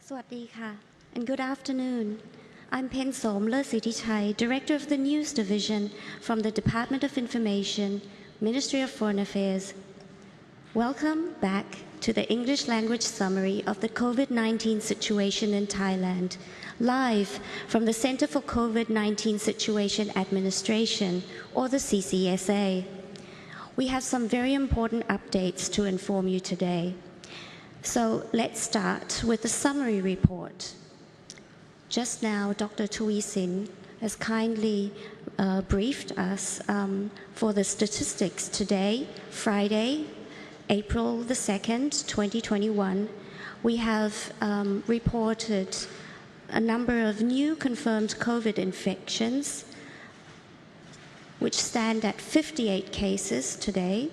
Swadika, and good afternoon. I'm Pen Som Lersithi, Director of the News Division from the Department of Information, Ministry of Foreign Affairs. Welcome back to the English language summary of the COVID-19 situation in Thailand, live from the Center for COVID-19 Situation Administration, or the CCSA. We have some very important updates to inform you today. So let's start with the summary report. Just now, Dr. Tui Sin has kindly briefed us for the statistics today, Friday, April the 2nd, 2021. We have reported a number of new confirmed COVID infections, which stand at 58 cases today.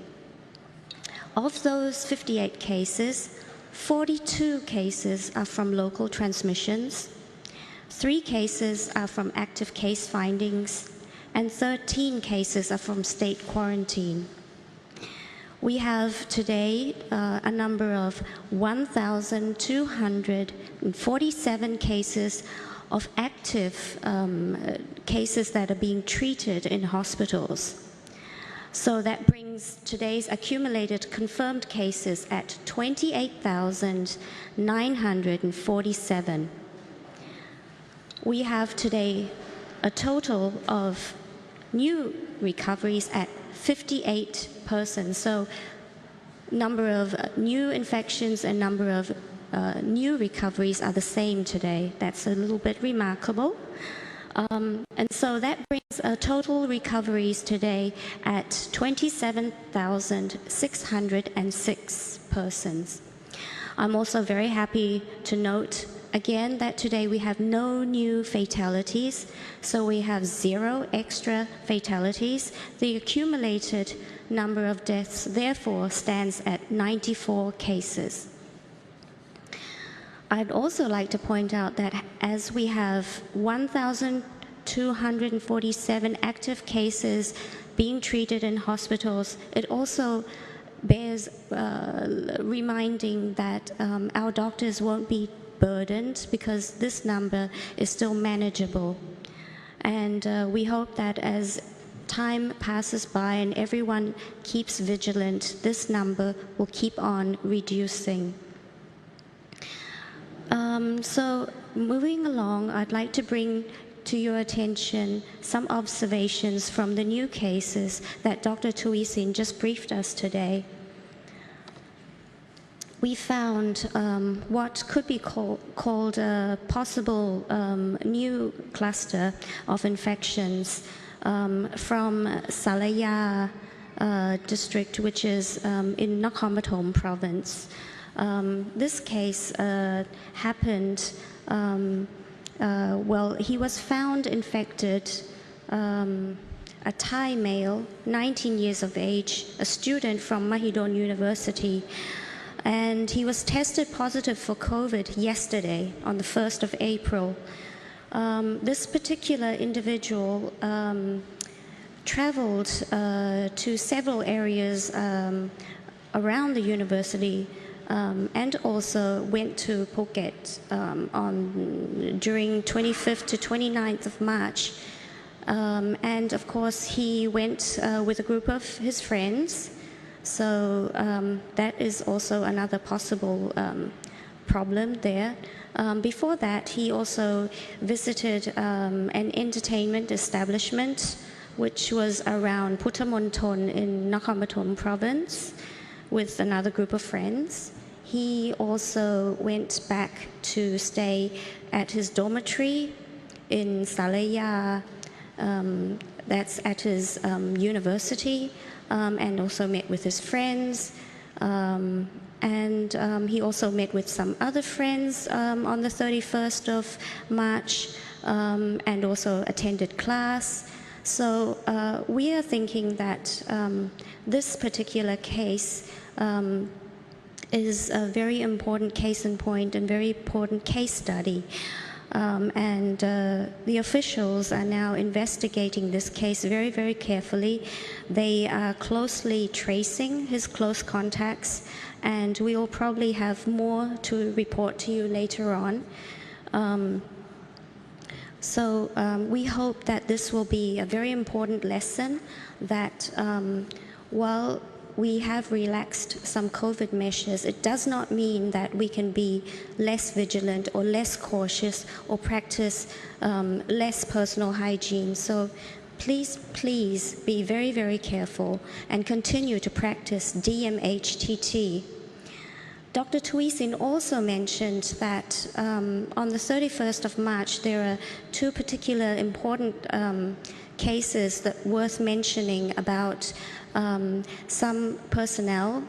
Of those 58 cases, 42 cases are from local transmissions, 3 cases are from active case findings, and 13 cases are from state quarantine. We have today a number of 1,247 cases of active cases that are being treated in hospitals. So that brings today's accumulated confirmed cases at 28,947. We have today a total of new recoveries at 58 persons. So number of new infections and number of new recoveries are the same today. That's a little bit remarkable. And so that brings total recoveries today at 27,606 persons. I'm also very happy to note again that today we have no new fatalities, so we have 0 extra fatalities. The accumulated number of deaths therefore stands at 94 cases. I'd also like to point out that as we have 1,247 active cases being treated in hospitals, it also bears reminding that our doctors won't be burdened because this number is still manageable. And we hope that as time passes by and everyone keeps vigilant, this number will keep on reducing. So moving along, I'd like to bring to your attention some observations from the new cases that Dr. Tui Sin just briefed us today. We found what could be called a possible new cluster of infections from Salaya district, which is in Nakhon Pathom province. This case happened, he was found infected, a Thai male, 19 years of age, a student from Mahidol University, and he was tested positive for COVID yesterday on the 1st of April. This particular individual traveled to several areas around the university and also went to Phuket during 25th to 29th of March. And of course, he went with a group of his friends. So that is also another possible problem there. Before that, he also visited an entertainment establishment, which was around Puttamonton in Nakhon Pathom province with another group of friends. He also went back to stay at his dormitory in Salaya, that's at his university, and also met with his friends. He also met with some other friends on the 31st of March and also attended class. So we are thinking that this particular case is a very important case in point and very important case study. The officials are now investigating this case very, very carefully. They are closely tracing his close contacts, and we will probably have more to report to you later on. We hope that this will be a very important lesson that while we have relaxed some COVID measures, it does not mean that we can be less vigilant or less cautious or practice less personal hygiene. So please be very, very careful and continue to practice DMHTT. Dr. Tuisin also mentioned that on the 31st of March, there are two particular important cases that worth mentioning about some personnel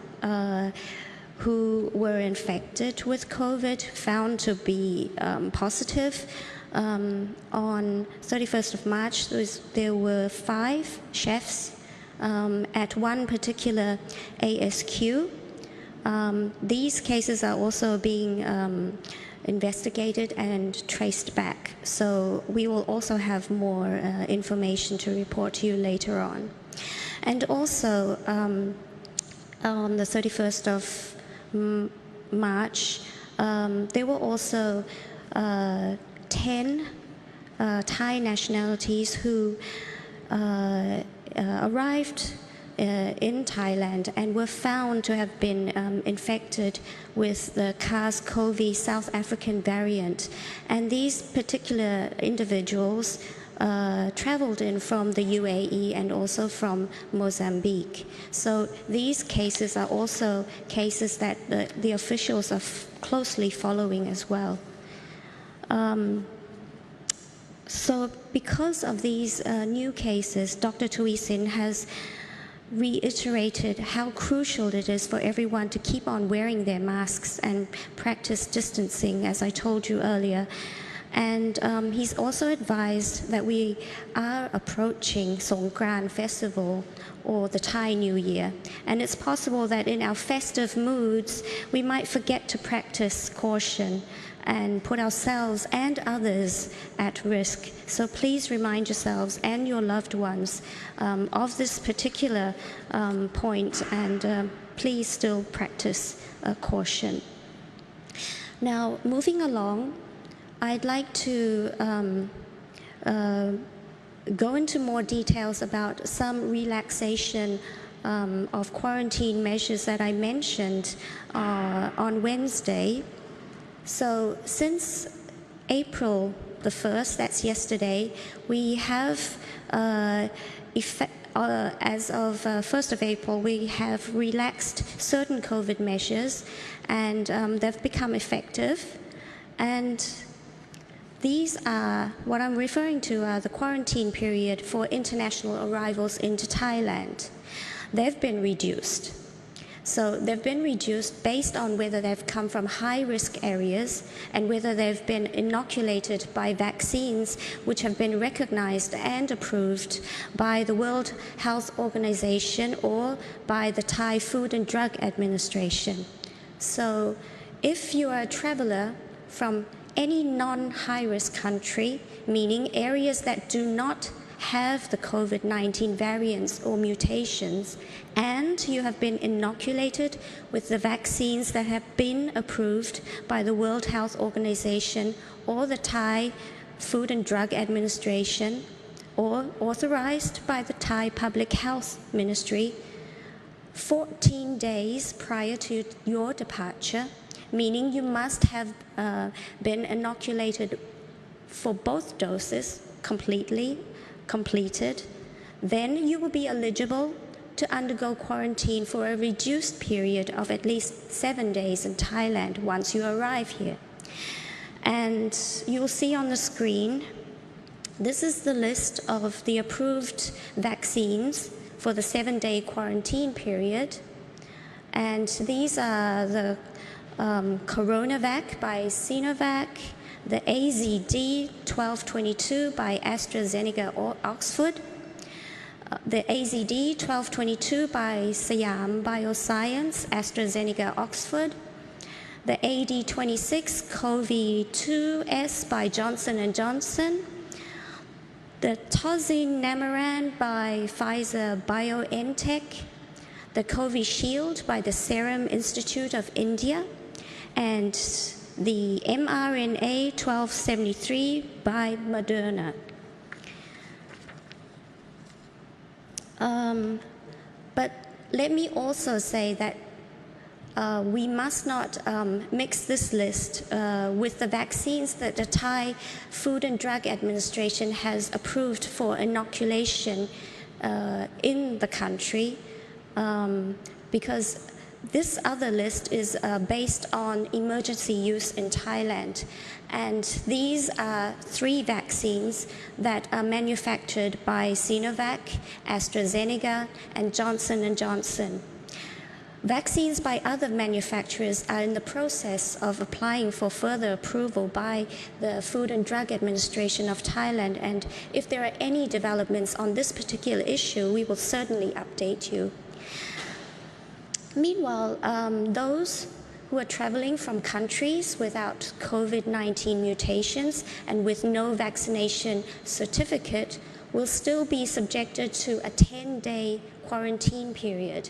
who were infected with COVID, found to be positive. On 31st of March, there were 5 chefs at one particular ASQ. These cases are also being investigated and traced back. So we will also have more information to report to you later on. And also on the 31st of March, there were also 10 Thai nationalities who arrived in Thailand and were found to have been infected with the SARS-CoV South African variant. And these particular individuals traveled in from the UAE and also from Mozambique. So these cases are also cases that the officials are closely following as well. So because of these new cases, Dr. Tuisin has reiterated how crucial it is for everyone to keep on wearing their masks and practice distancing, as I told you earlier. And he's also advised that we are approaching Songkran Festival, or the Thai New Year. And it's possible that in our festive moods, we might forget to practice caution and put ourselves and others at risk. So please remind yourselves and your loved ones of this particular point, and please still practice caution. Now, moving along, I'd like to go into more details about some relaxation of quarantine measures that I mentioned on Wednesday. So since April the 1st, that's yesterday, we have, as of 1st of April, we have relaxed certain COVID measures, and they've become effective. And these are, what I'm referring to are the quarantine period for international arrivals into Thailand. They've been reduced. So they've been reduced based on whether they've come from high-risk areas and whether they've been inoculated by vaccines which have been recognized and approved by the World Health Organization or by the Thai Food and Drug Administration. So if you are a traveler from any non-high-risk country, meaning areas that do not have the COVID-19 variants or mutations, and you have been inoculated with the vaccines that have been approved by the World Health Organization or the Thai Food and Drug Administration, or authorized by the Thai Public Health Ministry, 14 days prior to your departure, meaning you must have been inoculated for both doses completed, then you will be eligible to undergo quarantine for a reduced period of at least 7 days in Thailand once you arrive here. And you'll see on the screen, this is the list of the approved vaccines for the 7-day quarantine period. And these are the CoronaVac by Sinovac, the AZD 1222 by AstraZeneca or Oxford, the AZD 1222 by Siam Bioscience, AstraZeneca, Oxford, the AD26 COVID-2S by Johnson & Johnson, the Tocilizumab by Pfizer-BioNTech, the Covishield by the Serum Institute of India, and the mRNA 1273 by Moderna. But let me also say that we must not mix this list with the vaccines that the Thai Food and Drug Administration has approved for inoculation in the country, because this other list is based on emergency use in Thailand. And these are 3 vaccines that are manufactured by Sinovac, AstraZeneca, and Johnson & Johnson. Vaccines by other manufacturers are in the process of applying for further approval by the Food and Drug Administration of Thailand. And if there are any developments on this particular issue, we will certainly update you. Meanwhile, those who are traveling from countries without COVID-19 mutations and with no vaccination certificate will still be subjected to a 10-day quarantine period.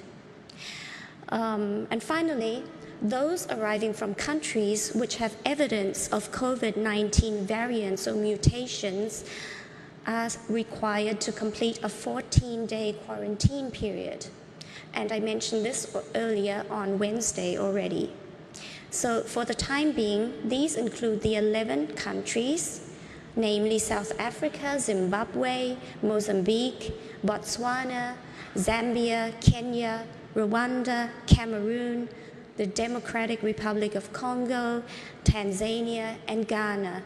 And finally, those arriving from countries which have evidence of COVID-19 variants or mutations are required to complete a 14-day quarantine period. And I mentioned this earlier on Wednesday already. So for the time being, these include the 11 countries, namely South Africa, Zimbabwe, Mozambique, Botswana, Zambia, Kenya, Rwanda, Cameroon, the Democratic Republic of Congo, Tanzania, and Ghana.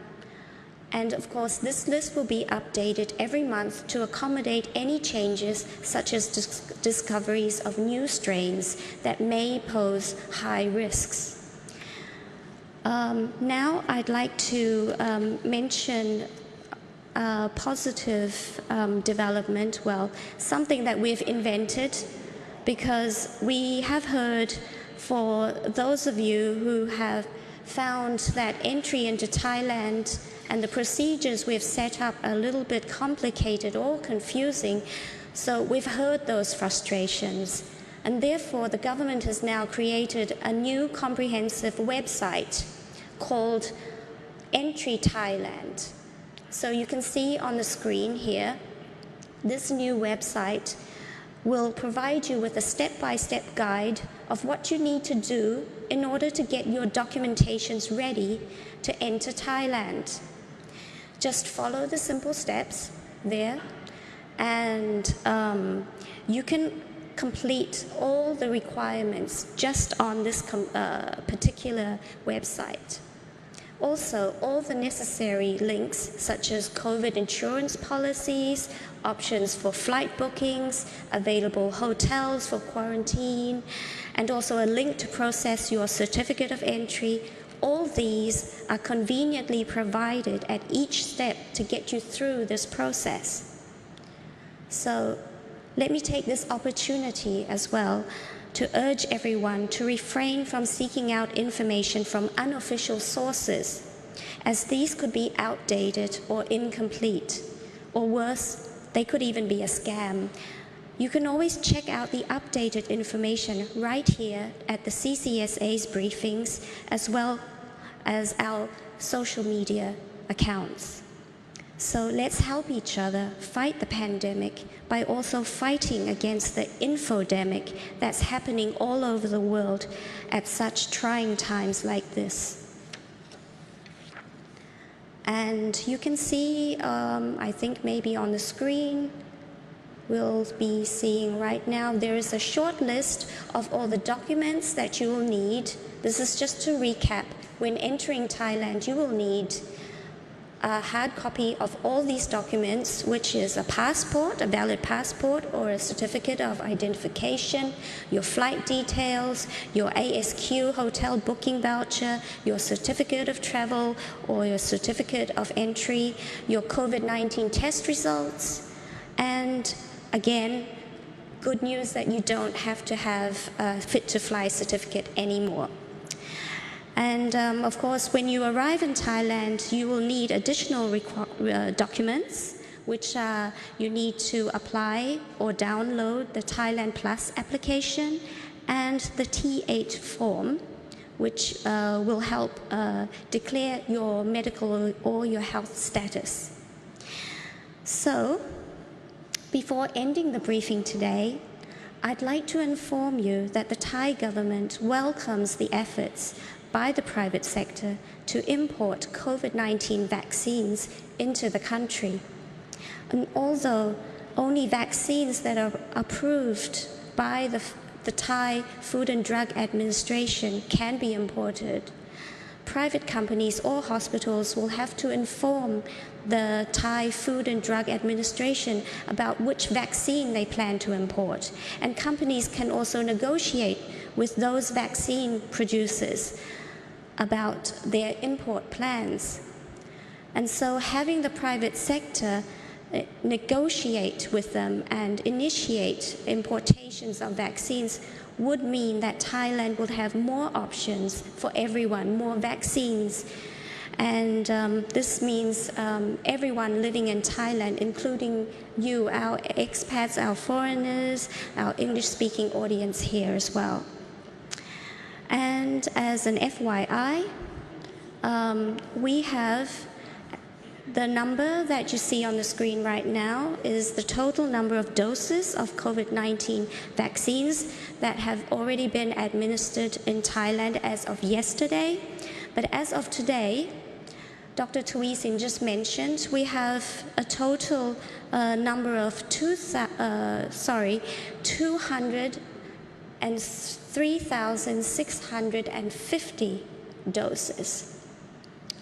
And of course, this list will be updated every month to accommodate any changes, such as discoveries of new strains that may pose high risks. Now I'd like to mention a positive development, well, something that we've invented, because we have heard, for those of you who have found that entry into Thailand and the procedures we've set up a little bit complicated or confusing, so we've heard those frustrations. And therefore, the government has now created a new comprehensive website called Entry Thailand. So you can see on the screen here, this new website will provide you with a step-by-step guide of what you need to do in order to get your documentations ready to enter Thailand. Just follow the simple steps there, and you can complete all the requirements just on this particular website. Also, all the necessary links, such as COVID insurance policies, options for flight bookings, available hotels for quarantine, and also a link to process your certificate of entry, all these are conveniently provided at each step to get you through this process. So let me take this opportunity as well to urge everyone to refrain from seeking out information from unofficial sources, as these could be outdated or incomplete, or worse, they could even be a scam. You can always check out the updated information right here at the CCSA's briefings, as well as our social media accounts. So let's help each other fight the pandemic by also fighting against the infodemic that's happening all over the world at such trying times like this. And you can see, I think maybe on the screen, we'll be seeing right now, there is a short list of all the documents that you will need. This is just to recap. When entering Thailand, you will need a hard copy of all these documents, which is a passport, a valid passport, or a certificate of identification, your flight details, your ASQ hotel booking voucher, your certificate of travel or your certificate of entry, your COVID-19 test results, and again, good news that you don't have to have a fit-to-fly certificate anymore. And of course, when you arrive in Thailand, you will need additional documents, which you need to apply or download the Thailand Plus application and the T8 form, which will help declare your medical or your health status. So, before ending the briefing today, I'd like to inform you that the Thai government welcomes the efforts by the private sector to import COVID-19 vaccines into the country. And although only vaccines that are approved by the Thai Food and Drug Administration can be imported, private companies or hospitals will have to inform the Thai Food and Drug Administration about which vaccine they plan to import. And companies can also negotiate with those vaccine producers about their import plans. And so having the private sector negotiate with them and initiate importations of vaccines would mean that Thailand would have more options for everyone, more vaccines. And this means everyone living in Thailand, including you, our expats, our foreigners, our English-speaking audience here as well. And as an FYI, we have the number that you see on the screen right now is the total number of doses of COVID-19 vaccines that have already been administered in Thailand as of yesterday. But as of today, Dr. Tawisin just mentioned, we have a total number of 203,650 doses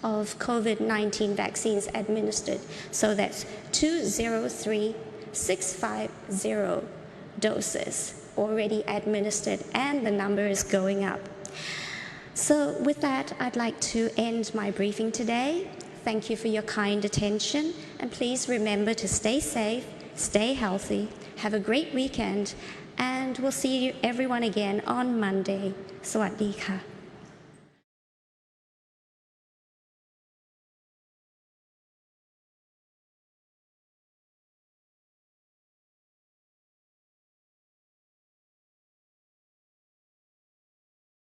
of COVID-19 vaccines administered. So that's 203,650 doses already administered, and the number is going up. So with that, I'd like to end my briefing today. Thank you for your kind attention, and please remember to stay safe, stay healthy, have a great weekend, and we'll see everyone again on Monday. สวัสดีค่ะ